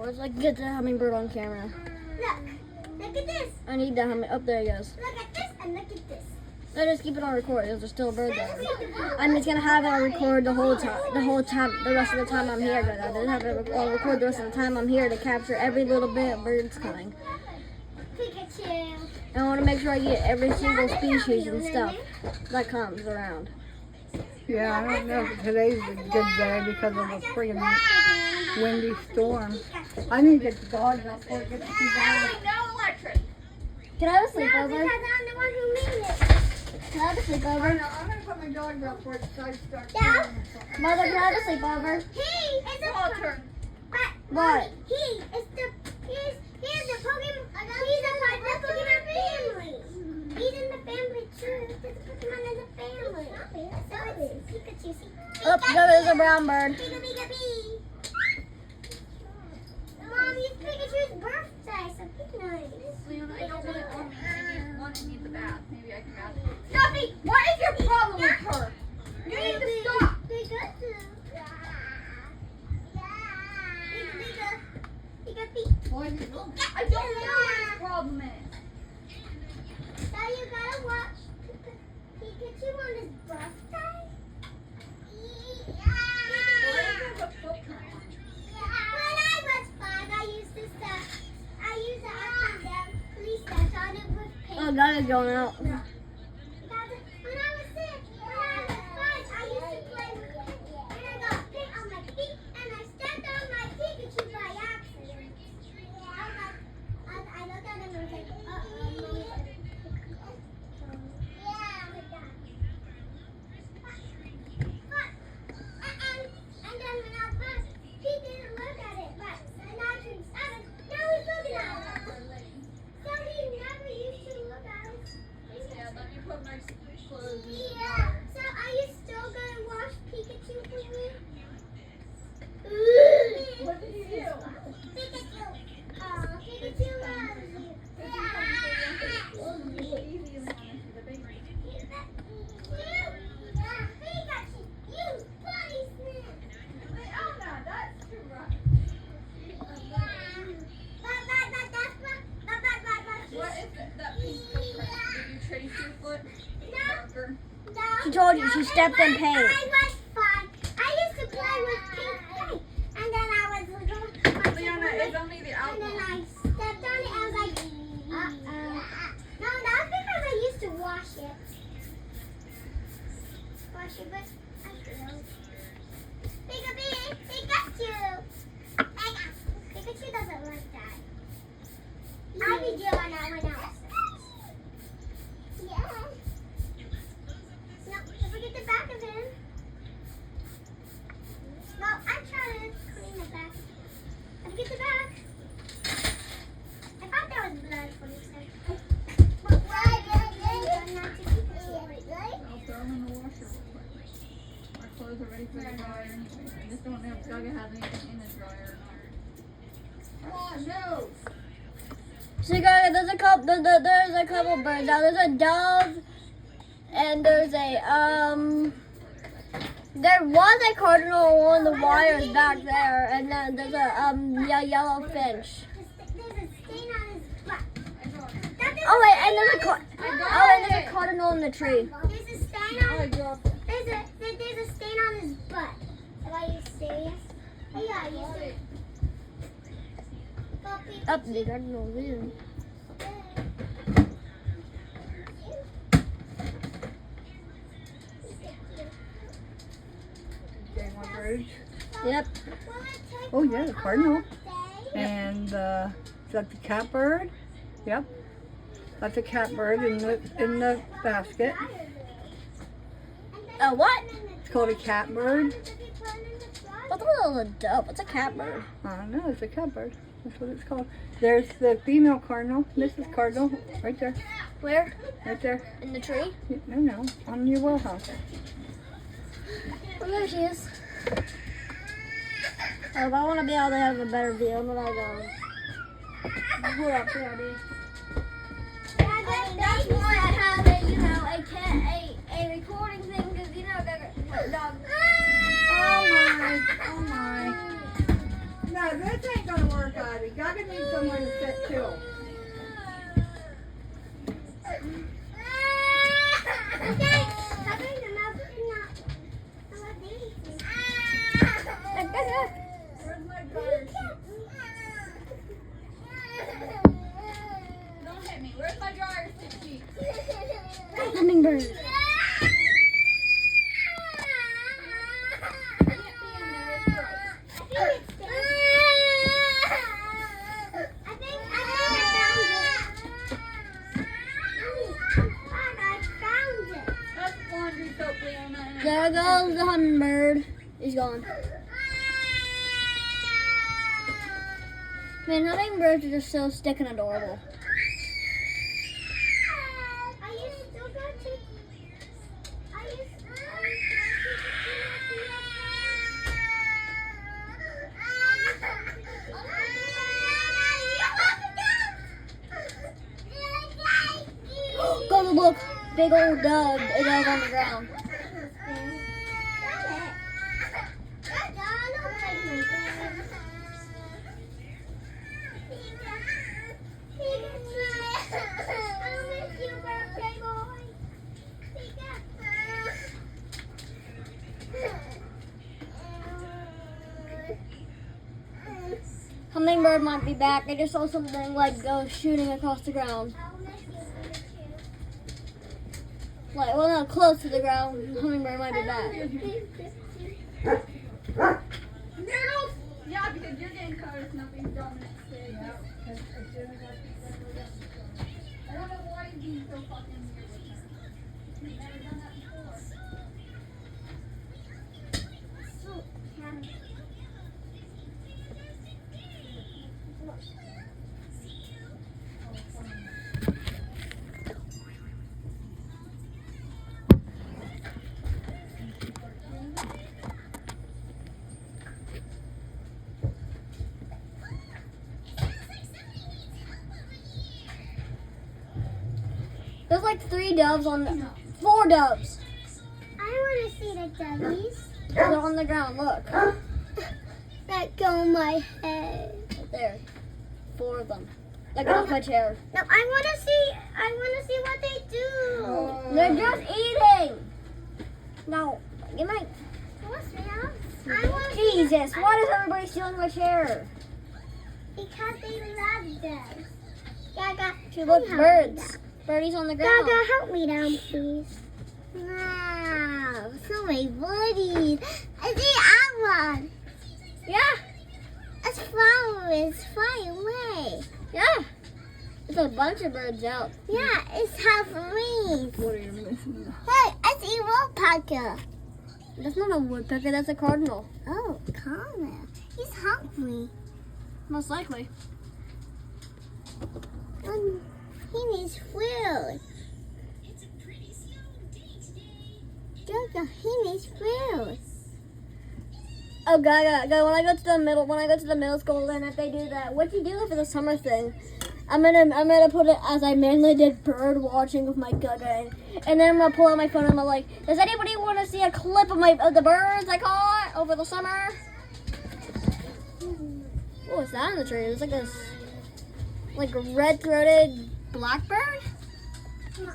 Let's like get the hummingbird on camera. Look at this. I need the hummingbird. Oh, there he goes. Look at this and look at this. No, just keep it on record. There's still a bird there. I'm just gonna have it on record the whole time. The rest of the time I'm here. But I didn't have it on record the rest of the time I'm here to capture every little bit of birds coming. Pikachu. And I want to make sure I get every single species and stuff that comes around. Yeah, I don't know if today's a good day because of the freaking windy storm. I need to get the dog out for it gets too bad. No electric. Can I have a No, sleepover? because I'm the one who made it. Can I have a I sleepover? know, I'm going to put my dog out for it so I start Yeah. Mother, can I have a sleepover? He is the turn. What? He's the Pokemon. He's a part of the Pokemon family. He's in the family too. There's a Pokemon in the family. So it's Pikachu. Oh, there's a brown bird. Pika Pika Bee. Mom, it's Pikachu's birthday, so pick nice. Leona, I don't want it on me. I just need the bath. Maybe I can bath. Snuffy, What is your problem with her? You need to stop. Pikachu. Pika Pika. I don't know what his problem is. So you gotta watch Pikachu on his birthday? When I was 5, I used to stuff. I used to up and down police stuff on it with paint. Oh, that is going out. When I was 6, when I was 5, I used to play with paint. And I got paint on my feet and I stepped on my Pikachu by accident. I looked at him and was like, uh-oh. And then when I was 5, he didn't look at it, but when I turned 7, now he's looking at it. So he never used to look at it. Yeah, let me put my clothes in. Yeah. So are you still gonna wash Pikachu for me? What did you do? Pikachu. Oh, Pikachu loves you. Pikachu, you funny snake. Leona, that's too rough. What is that piece of print? Did you trace your foot? Marker? She told you she stepped in paint. I was 5. I used to play with pink paint. And then I was little. Leona, it's only the And then outline. I stepped on it and I was like, uh-oh. No, that's because I used to wash it. Wash it, but I failed. Pikachu! Pikachu doesn't like that. I'll be doing that when I was 6. Yeah. No, don't forget the back of him. No, I'm trying to clean the back. Don't forget the back. I thought there was blood for you, sir. But why did you not to keep it here? I'll throw them in the washer real quick. My clothes are ready for the dryer anyway. I just don't know if Doug has anything in the dryer or not. Come on, no! So guys, there's a couple birds out. There's a dove, and there's a there was a cardinal on the wires back there, and then there's a yellow finch. There's a stain on his butt. Oh wait, and there's a it. cardinal in the tree. There's a stain on. There's a stain on his butt. Are you serious? Yeah, you serious? Up the cardinal view. Getting my birds. Yep. Oh, yeah, the cardinal. And is that the catbird? Yep. That's a catbird in the basket. A what? It's called a catbird. I thought it was a dove. It's a catbird. I don't know, it's a catbird. That's what it's called. There's the female cardinal, Mrs. Cardinal, right there, Where? right there. In the tree? No, on your well house. Oh, there she is. Oh, if I want to be able to have a better view, I'm gonna go. Hold up, here, That's why I have a recording thing, because the dog. Oh my. No, No, this ain't gonna work, Ivy. Gaga needs somewhere to sit too. Where's my dryer sheet? Don't hit me. Where's my dryer sheet? Hummingbird. Can't be in there. It's gross. That's laundry soap, Leona. There goes the hummingbird. He's gone. Man, hummingbirds are just so stick and adorable. Go look, big old dove is out on the ground. Hummingbird might be back. I just saw something like go shooting across the ground. Like, well, not close to the ground. Hummingbird might be back. Noodles! Yeah, because you're getting covered with nothing dominant today. I don't know why you're being so fucking weird with her. You've never done that before. There's like 3 doves on the, 4 doves. I want to see the dummies. They're on the ground. Look, That go on my head. right there. 4 of them. Look at my chair. No, I want to see what they do. They're just eating. No, give my. What's else? I want to Jesus, why does everybody stealing my chair? because they love them. Gaga, She look help me birds. down. Birdies on the ground. Gaga, help me down, please. Wow, so many birdies. I see one. Yeah, It's flowers fly away. yeah. There's a bunch of birds out. Yeah, it's Halloween. What are you missing? Hey, I see woodpecker. That's not a woodpecker. That's a cardinal. Oh, Connor. He's hungry. Most likely. He needs food. Gaga, he needs food. Oh, God. When I go to the middle school, then if they do that, what do you do for the summer thing? I'm gonna put it as I mainly did bird watching with my Gaga, and then I'm gonna pull out my phone and I'm like, does anybody want to see a clip of the birds I caught over the summer? Oh, what's that in the tree? It's like a red-throated blackbird. And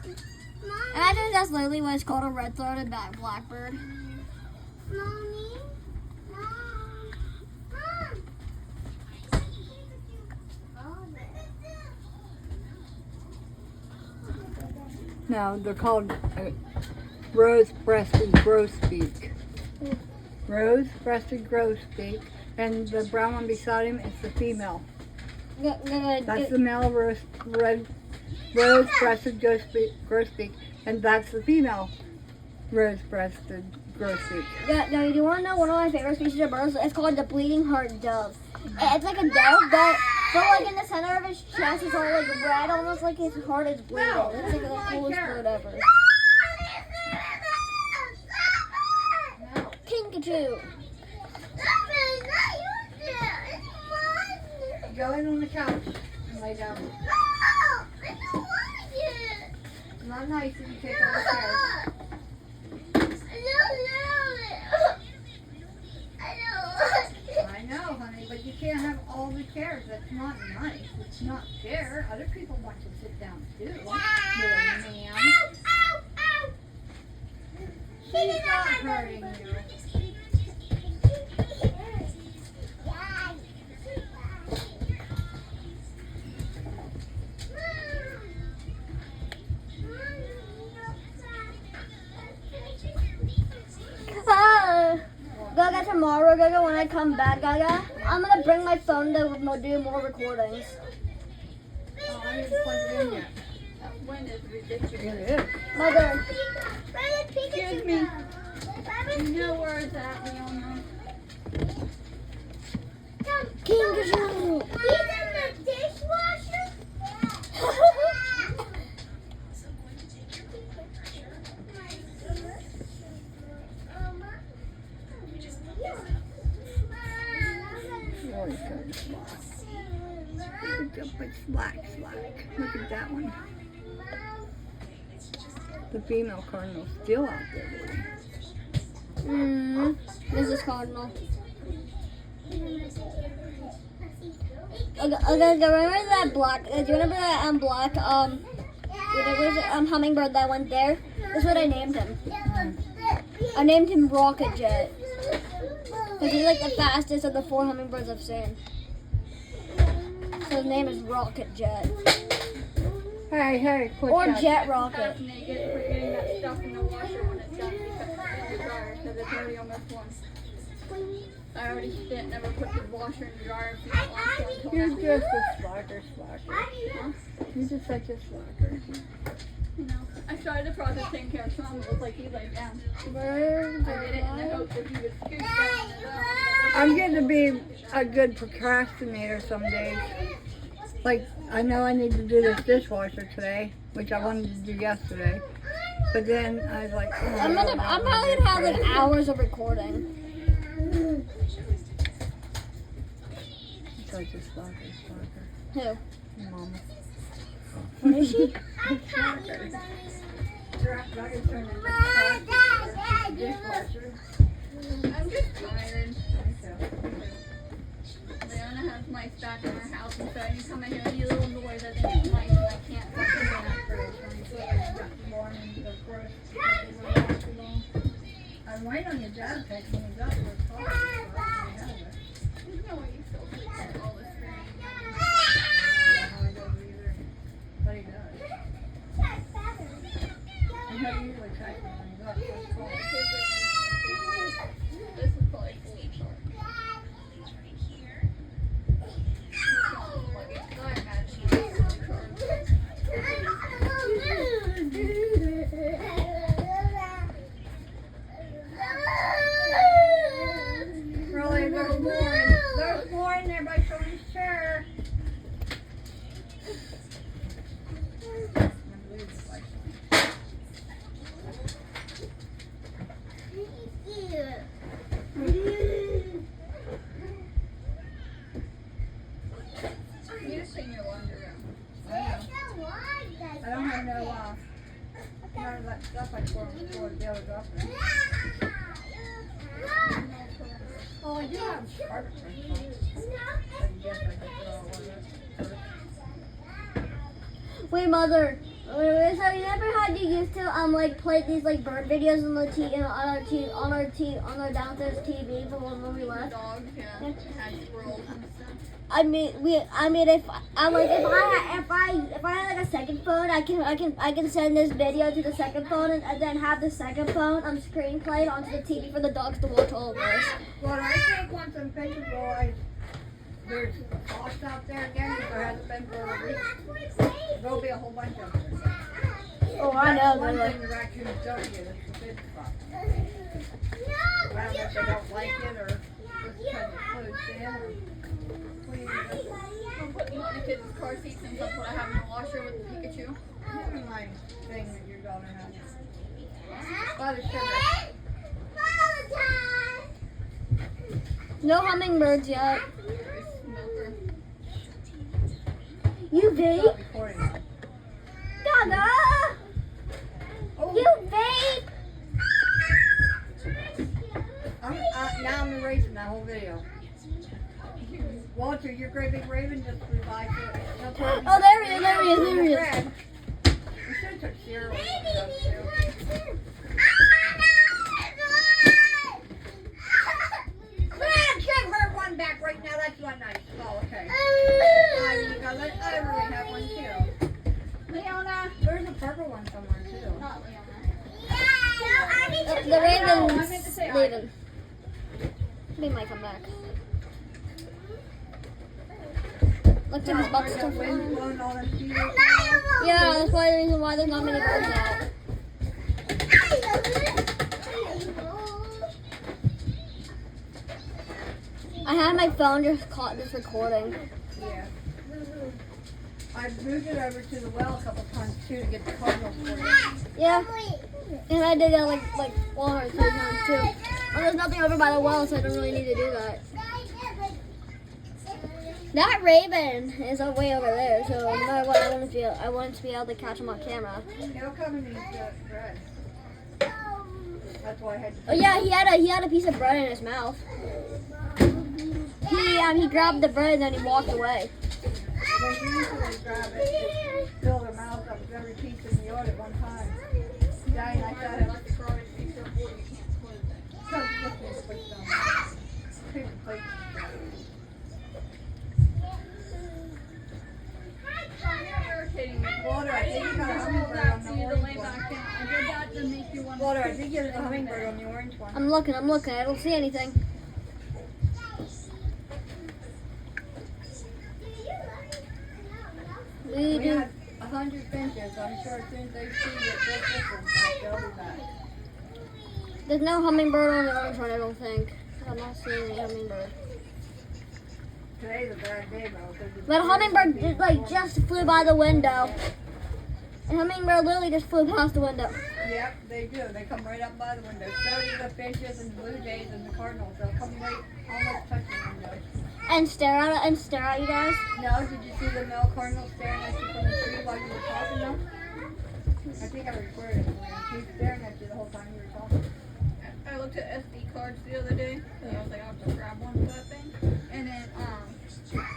I think that's literally what it's called, a red-throated blackbird. Mommy? Mom? Mom? No, they're called rose-breasted grosbeak. Rose-breasted grosbeak. And the brown one beside him is the female. That's the male rose-breasted grosbeak. And that's the female rose-breasted grosbeak. Now, you want to know one of my favorite species of birds? It's called the bleeding heart dove. It's like a dove that, but like in the center of his chest, it's all like red, almost like his heart is bleeding. It's like the coolest bird ever. Pinkatoo. Go in on the couch and lay down. It's not nice if you take all the chairs. I know, honey, but you you can't have all the chairs. That's not nice. It's not fair. Other people want to sit down too. Little ma'am. Ow! Ow! Ow! She's not hurting you. Gaga, tomorrow, Gaga, when I come back, Gaga, I'm gonna bring my phone to do more recordings. Oh, I didn't plug it in yet. That wind is ridiculous. It is. Mother, Excuse me. You know where it's at, Leona. King Kajun. He's in the dishwasher? Really good. Look up, it's black. Look at that one. The female cardinal's still out there, baby. This is Cardinal. Okay, remember that black, do you remember that black, hummingbird that went there? That's what I named him. I named him Rocket Jet. Because he's like the fastest of the 4 hummingbirds I've seen. So his name is Rocket Jet. Hey, quit Or that. Jet Rocket. Half naked for getting that stuff in the washer when it's done because it's in the dryer because it's already almost one. I already didn't never put the washer in the dryer so you don't wash it until You're next just a slacker. You're just such a slacker. You know, I started the process taking care of Sean. It was like he laid down. Bird. I did it in the hope that he would scoot down his own. I'm getting to be a good procrastinator some days. Like, I know I need to do this dishwasher today, which I wanted to do yesterday. But then I was like, oh, I'm probably gonna have like hours of recording. Such a slacker. Who? Your mama. What is she? Dishwasher. I'm just tired. Leona has mice back in our house, and so anytime I hear any little noise, I think it's mice, and I can't fucking do that. I'm waiting on your dad to take me up for a car. There's no way you still take all this But he does. And he'll usually take me when he's up for a car. This is probably fully charged. I imagine it's fully charged. Really, there's more in there by Shorty's chair. You just clean your laundry room. I don't have no, none of that stuff I poured before the other doctor. Oh, I do have sharp things. I guess I could throw away first. Wait, Mother. So you never had you used to like play these like bird videos on the on our downstairs TV for when we left? Dogs, yeah. Had squirrels and stuff. I mean, if I had like a second phone, I can send this video to the second phone and then have the second phone screen played onto the TV for the dogs to watch all of this. Well, I think once I'm finished, there's frost out there again, so there hasn't been for a week. There'll be a whole bunch of them. Oh, I know. One Mother. thing the raccoons don't get is the big spot. I don't know if they don't like it or just kind of closed in or clean. I'm putting on the kids' car seats and stuff what I have in the washer with the Pikachu. Never mind thing that your daughter has. Butter sugar. No hummingbirds yet. Milker. You vape? Stop recording now. Gaga! Oh, You vape? now I'm erasing that whole video. your great big raven just flew by. Oh, there he is, there he is, there he is. We should have took Sierra with us, too. Give her one back right now. That's not nice. Oh, okay. I really have one too. Leona. There's a purple one somewhere too. Not Leona. The I Raven's meant to say leaving. They might come back. Looks like his butt's still Wind flying. blowing all them cedars. Yeah, that's why the reason why there's not many birds out. I had my phone just caught this recording. Yeah. I moved it over to the well a couple times too to get the cardinals for you. Yeah, and I did that like 1 or 2 times too. Well, there's nothing over by the well, so I don't really need to do that. That raven is way over there, so no matter what, I want to be able to catch him on camera. They'll come and eat the bread. That's why I had to. Oh yeah, he had a piece of bread in his mouth. He grabbed the bread and then he walked away. They usually grab it, just fill their mouths up with every piece in the yard at one time. Daddy and I got him. Come, let's make a quick stone. Paper plate. Irritating me. Walter, I think you got a hummingbird on the orange one. I did that to make you want Walter, I think there's a hummingbird on the orange one. I'm looking. I don't see anything. We We do. had 100 finches. I'm sure as soon as they see it, they'll be back. There's no hummingbird on the orange one, I don't think. I'm not seeing any hummingbird. Today's a bad day, though. 'cause it's But a hummingbird really just flew by the window. A hummingbird literally just flew past the window. Yep, they do. They come right up by the window. So do the finches and blue jays and the cardinals. They'll come right almost touch the window. And stare at you guys. No, did you see the male cardinal staring at you from the tree while you were talking though? I think I recorded it. He's staring at you the whole time you were talking. I looked at SD cards the other day, so I was like, I'll just grab one for that thing. And then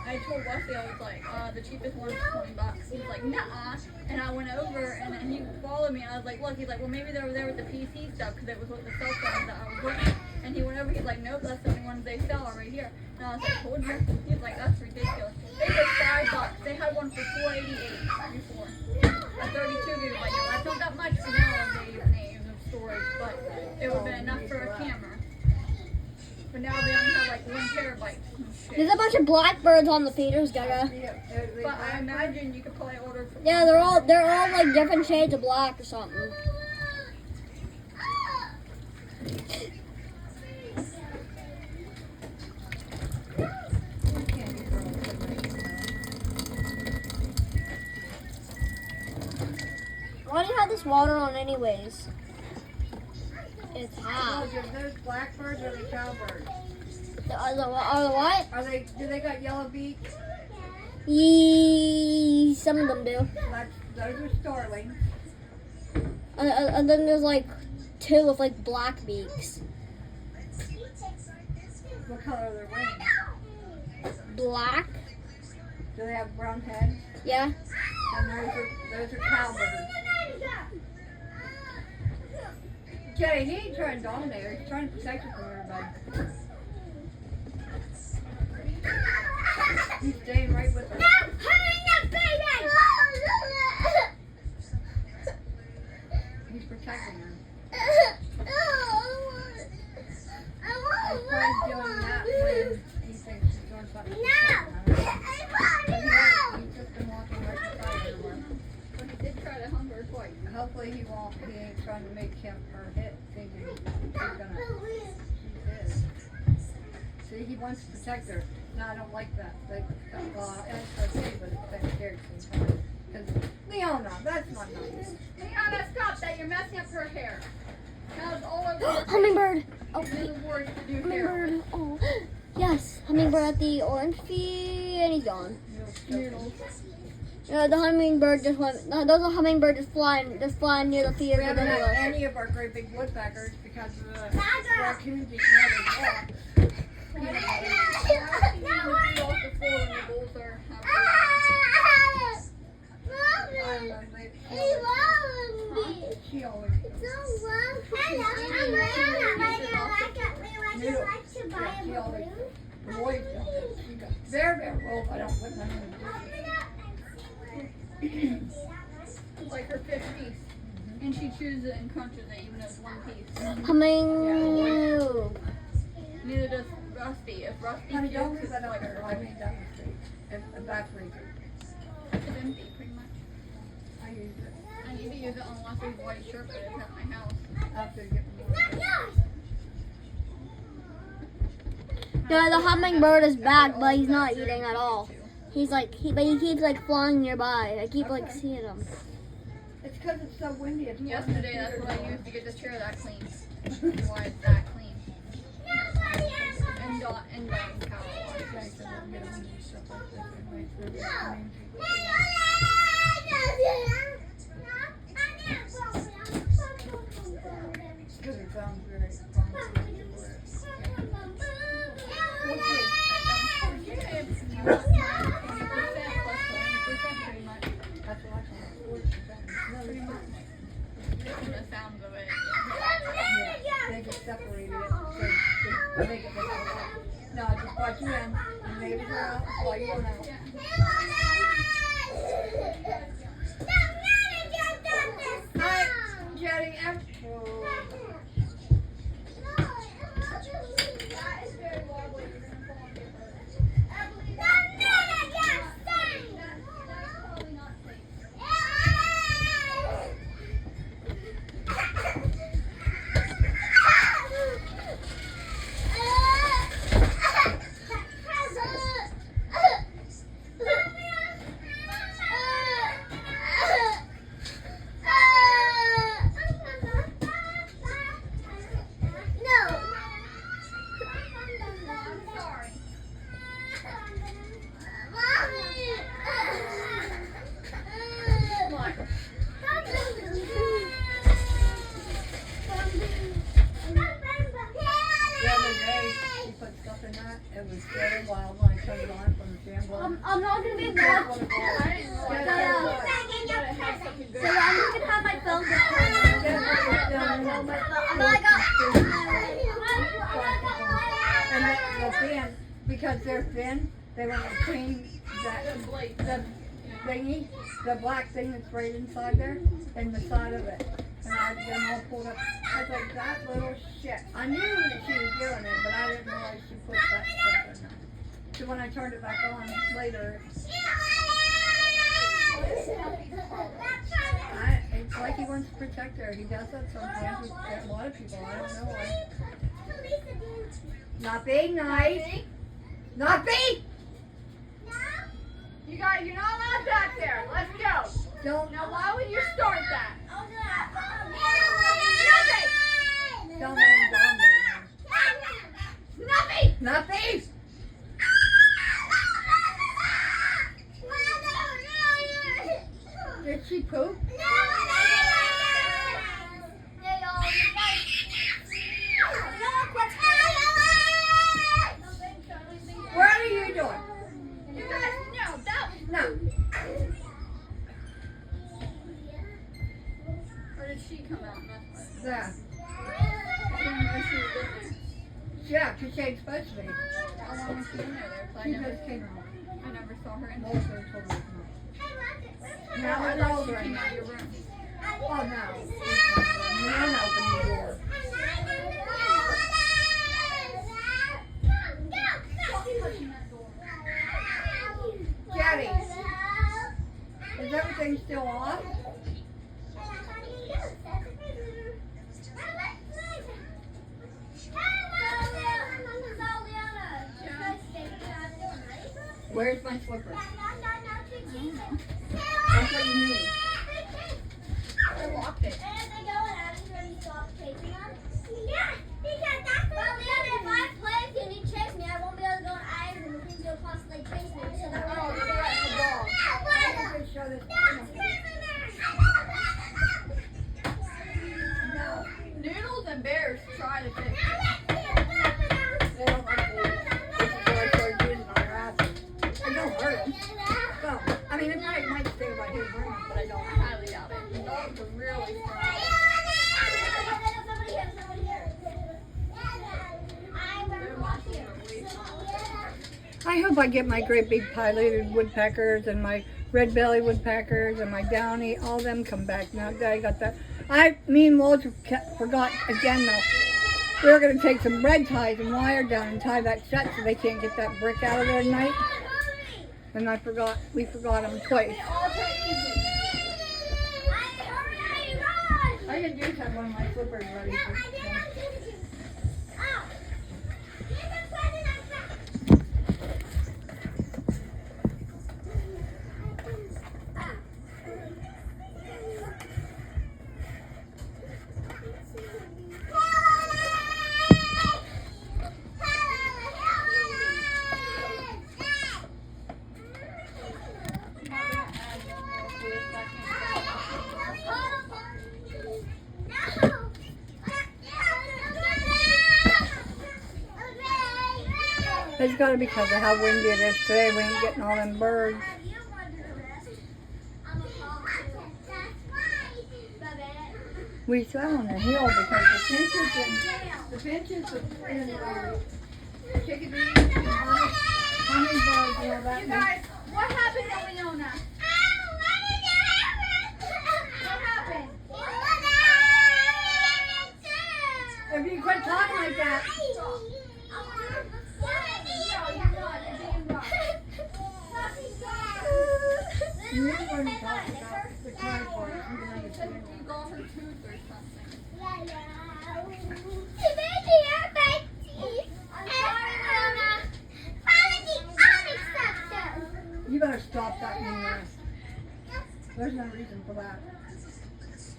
I told Wesley, I was like, the cheapest one is $20. He was like, nah. And I went over, and then he followed me. I was like, look. He's like, well, maybe they were there with the PC stuff because it was with the cell phone that I was looking. And he went over. He's like, nope, that's the only ones they sell are right here. And I was like, told you. He's like, that's ridiculous. They were $5. They had one for $4.88 before. A 32 gig. Like, no, that's not that much for nowadays of storage, but it would have been enough for a camera. But now they only have like 1 terabyte. There's a bunch of blackbirds on the feeders, Gaga. But I imagine you could probably order from. Yeah, they're all like different shades of black or something. Why do you have this water on anyways? It's hot. There's blackbirds or the cowbirds? Are the what? Do they got yellow beaks? Some of them do. Those are starlings. And then there's like 2 with like black beaks. What color are their wings? Black? Do they have brown heads? Yeah. And those are cowbirds. Jay, he ain't trying to dominate her. He's trying to protect her from everybody. He's staying right with her. He's protecting her. He's probably doing that when he thinks she's doing something. He's just been walking right beside her. But he did try to hunger her twice. Hopefully he won't. He ain't trying to make him her hit, thinking she's gonna. She is. See, he wants to protect her. No, I don't like that. Like, well, it's okay, but it's been scared sometimes. Because Leona, that's not nice. Leona, stop that! You're messing up her hair. Now it's all over her. Hummingbird. Oh, This is worse to do hair. hummingbird. Oh, yes. Hummingbird at the orange feed, and he's gone. Noodles. The hummingbird just went. No, there's a hummingbird just flying near the feeder. We haven't had any of our great big woodpeckers because of the raccoons eating all their peanut butter. Off the floor when the bulls are She always the boys don't. She got very well. I don't put none in It's like her fifth piece. And she chews it and crunches it even though it's one piece. Humming. Neither does Rusty. If Rusty Honey, pukes, don't leave it's that up like there. I made that mistake. If that's where you it's empty pretty much. I use it I need to use it on Leslie's white shirt that I have at my house. after you get more. Yeah, the hummingbird is back, but he's not eating at all. He's like, but he keeps like flying nearby. I keep like seeing him. It's because it's so windy. It's Yesterday, that's what I used to get the chair that clean. That's why it's that clean. And Dot and power wash. Because it sounds very fun. That's what I call it. 40%. Pretty much. The sounds of it. They get separated. So they make it look like no, just plug you in and maybe go out while you don't out. Hi, Jetty. It was very wild when I turned it on from the jam board. I'm not gonna be able to That's watch. what it was. So I'm just gonna have my phone. And the fan, because they're thin, they want to clean that, the thingy, the black thing that's right inside there, and the side of it. And I had them all pulled up. I was like, that little shit. I knew that she was doing it, but I didn't realize she put that stuff in there. So when I turned it back on later, it's like he wants to protect her. He does that sometimes with a lot of people. I don't know why. Not being nice. Not be. You guys, you're not allowed back there. Let's go. Don't. Now, why would you start that? Don't let him dominate. Nothing. Nothing. Did she poop? What are you doing? You guys, no, that was. No. Or did she come out and mess with it? Yeah. I didn't know she was in there. Yeah, because she ain't supposed to be. How long was she in there? Though? 'Cause She just came out. I never saw her in there. Most of her told me to come out. Now I it's thought over. she came out of your room. Oh no. You don't open the door. Daddy, is everything still on? Where's my slipper? That's what you need. I locked it. Just show this. No. Noodles and Bears try to fix it. They don't like this. I hope I get my great big pileated woodpeckers and my red belly woodpeckers and my downy, all them come back. Now that I got that. Me and Walter forgot again though. We were going to take some red ties and wire down and tie that shut so they can't get that brick out of there at night. And we forgot them twice. I could just have one of my flippers ready for them. It's got to be because of how windy it is today. We ain't getting all them birds. We sat on the hill because the finches and chickadees and hummingbirds and all that. You guys, what happened to Leona? What happened? If you quit talking like that. You're going to talk about the tripod. You got her tooth or something. You better stop that anyway. There's no reason for that.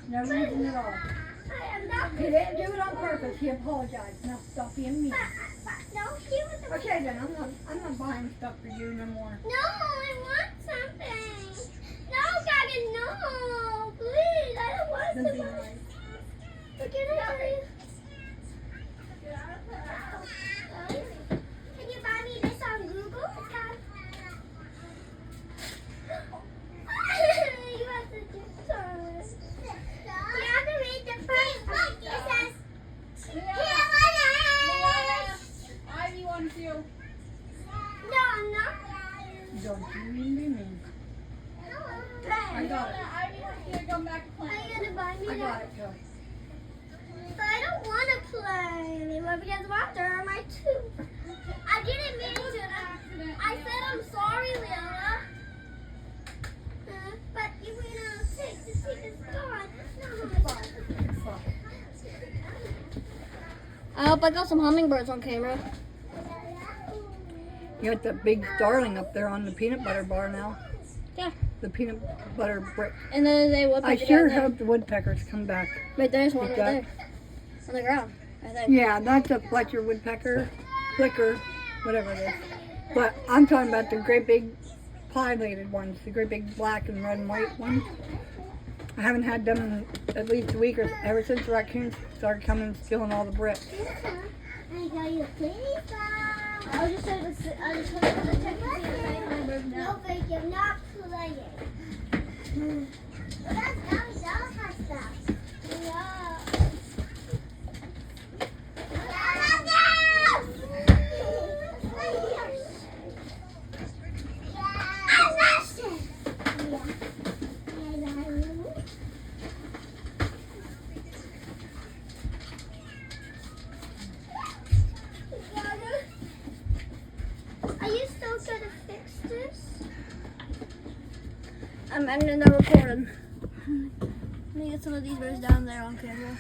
No reason at all. He didn't do it on purpose. He apologized. Now stop being mean. Okay then, I'm not buying stuff for you no more. No, I want something. No, Gagan, no. Please, I don't want Then be something. nice. Can you buy me this on Google? You have to do this. You have to read the first. It says, Ivy wants you. no, I'm not. Don't you even be mean. I got it. Ivy wants you to come back to Are play. you gonna buy me I that? got it, Joe. But I don't want to play anymore because water on my tooth. I didn't mean to. I said I'm sorry, Leona. But you went out sick. The sick is gone. It's fine. It's fine. I hope I got some hummingbirds on camera. You got that big starling up there on the peanut butter bar now. Yeah. The peanut butter brick. And then they would I sure hope the woodpeckers come back. Wait, there's one right Like there. On the ground. I think. Yeah, that's a Fletcher woodpecker, flicker, whatever it is. But I'm talking about the great big pileated ones, the great big black and red and white ones. I haven't had them in at least a week or ever since the raccoons started coming and stealing all the bricks. I got you a pizza. I was just saying, I just wanted to check to see if any hummingbirds No, now. but you're not playing. That's stuff. No. Are you still gonna fix this? I'm ending the recording. Let me get some of these birds down there on camera.